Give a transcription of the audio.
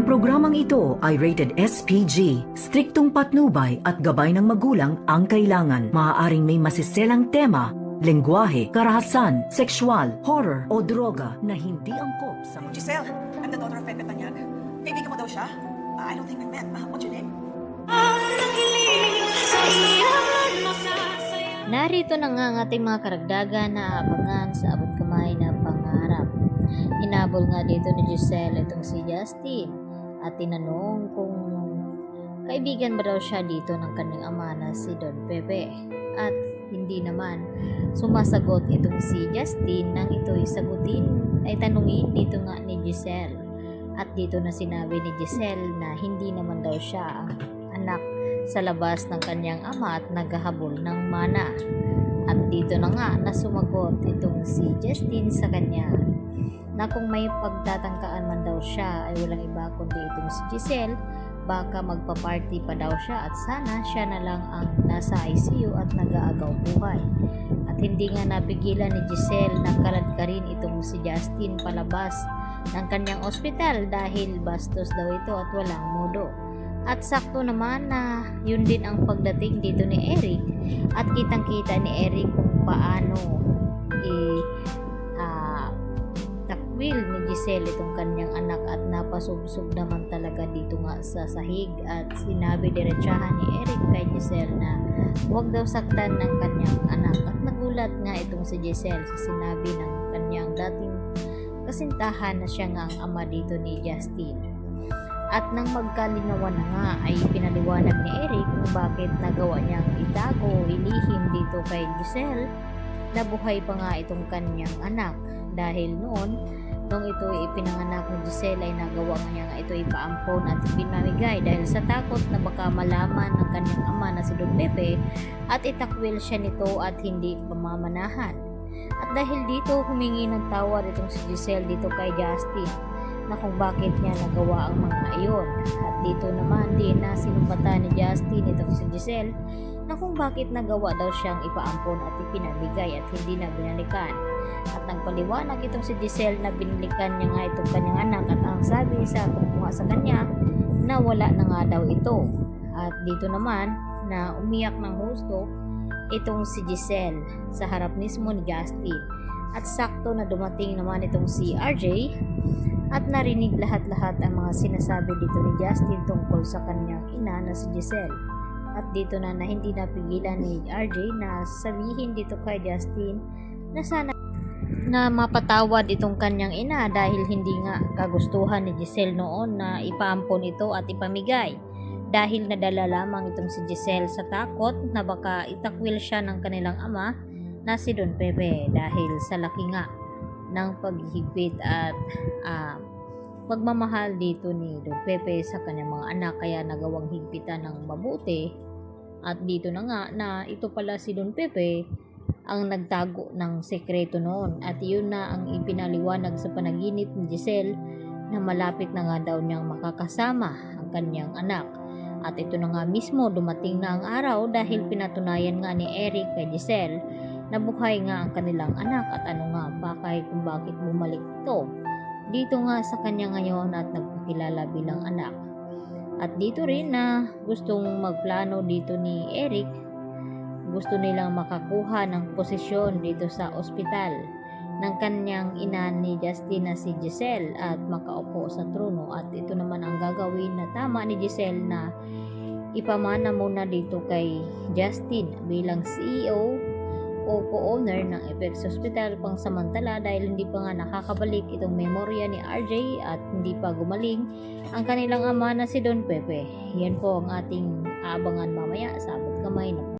programang ito ay rated SPG. Striktong patnubay at gabay ng magulang ang kailangan. Maaaring may masiselang tema, lengguwahe, karahasan, sexual, horror o droga na hindi angkop sa mga... Giselle, I'm the daughter of Pepe Tanyag. Kaibigan mo daw siya? I don't think we met. What's your name? Narito na nga ang ating mga karagdagan na abangan sa abot kamay na pangarap. Hinabol nga dito ni Giselle itong si Justin at tinanong kung kaibigan ba daw siya dito ng kanyang ama na si Don Pepe. At hindi naman sumasagot itong si Justin nang ito'y tanungin dito nga ni Giselle. At dito na sinabi ni Giselle na hindi naman daw siya ang anak sa labas ng kanyang ama at naghahabol ng mana. At dito na nga na sumagot itong si Justin sa kanya na kung may pagtatangkaan man daw siya ay walang iba kundi itong si Giselle, baka magpa-party pa daw siya at sana siya na lang ang nasa ICU at nag-aagaw buhay. At hindi nga napigilan ni Giselle na kalad ka rin itong si Justin palabas ng kanyang ospital dahil bastos daw ito at walang modo. At sakto naman na yun din ang pagdating dito ni Eric at kitang-kita ni Eric kung paano takwil ni Giselle itong kanyang anak at napasubsob naman talaga dito nga sa sahig at sinabi diretsahan ni Eric kay Giselle na huwag daw saktan ng kanyang anak at nagulat nga itong si Giselle sa sinabi ng kanyang dating kasintahan na siya nga ang ama dito ni Justin. At nang magkalinawan na nga ay pinaliwanag ni Eric kung bakit nagawa niyang itago, ilihim dito kay Giselle na buhay pa nga itong kanyang anak. Dahil noon, nung ito ipinanganak ni Giselle ay nagawa niya nga ito ipaampon at ipinamigay dahil sa takot na baka malaman ng kanyang ama na si Don Pepe at itakwil siya nito at hindi pamamanahan. At dahil dito humingi ng tawad itong si Giselle dito kay Justin na kung bakit niya nagawa ang mga iyon. At dito naman din na sinumpatan ni Justin itong si Giselle na kung bakit nagawa daw siyang ipaampon at ipinabigay at hindi na binalikan. At nagpaliwanag itong si Giselle na binilikan niya nga itong kanyang anak at ang sabi sa kumuha sa kanya na wala na nga daw ito. At dito naman na umiyak ng husto itong si Giselle sa harap mismo ni Justin. At sakto na dumating naman itong si RJ at narinig lahat-lahat ang mga sinasabi dito ni Justin tungkol sa kanyang ina na si Giselle. At dito na hindi napigilan ni RJ na sabihin dito kay Justin na sana na mapatawad itong kanyang ina dahil hindi nga kagustuhan ni Giselle noon na ipaampon ito at ipamigay. Dahil nadala lamang itong si Giselle sa takot na baka itakwil siya ng kanilang ama na si Don Pepe dahil sa laki nga ng paghihigpit at pagmamahal dito ni Don Pepe sa kanyang mga anak kaya nagawang higpitan ng mabuti. At dito na nga na ito pala si Don Pepe ang nagtago ng sekreto noon at yun na ang ipinaliwanag sa panaginip ni Giselle na malapit na nga daw niyang makakasama ang kanyang anak. At ito na nga mismo dumating na ang araw dahil pinatunayan nga ni Eric kay Giselle na buhay nga ang kanilang anak at ano nga bakay kung bakit bumalik ito dito nga sa kanya ngayon at nagpakilala bilang anak. At dito rin na gustong magplano dito ni Eric, gusto nilang makakuha ng posisyon dito sa ospital ng kanyang ina ni Justin na si Giselle at makaupo sa trono. At ito naman ang gagawin na tama ni Giselle na ipamana muna dito kay Justin bilang CEO o co-owner ng Apex Hospital pang samantala dahil hindi pa nga nakakabalik itong memorya ni RJ at hindi pa gumaling ang kanilang ama na si Don Pepe. Yan po ang ating aabangan mamaya sa abot kamay na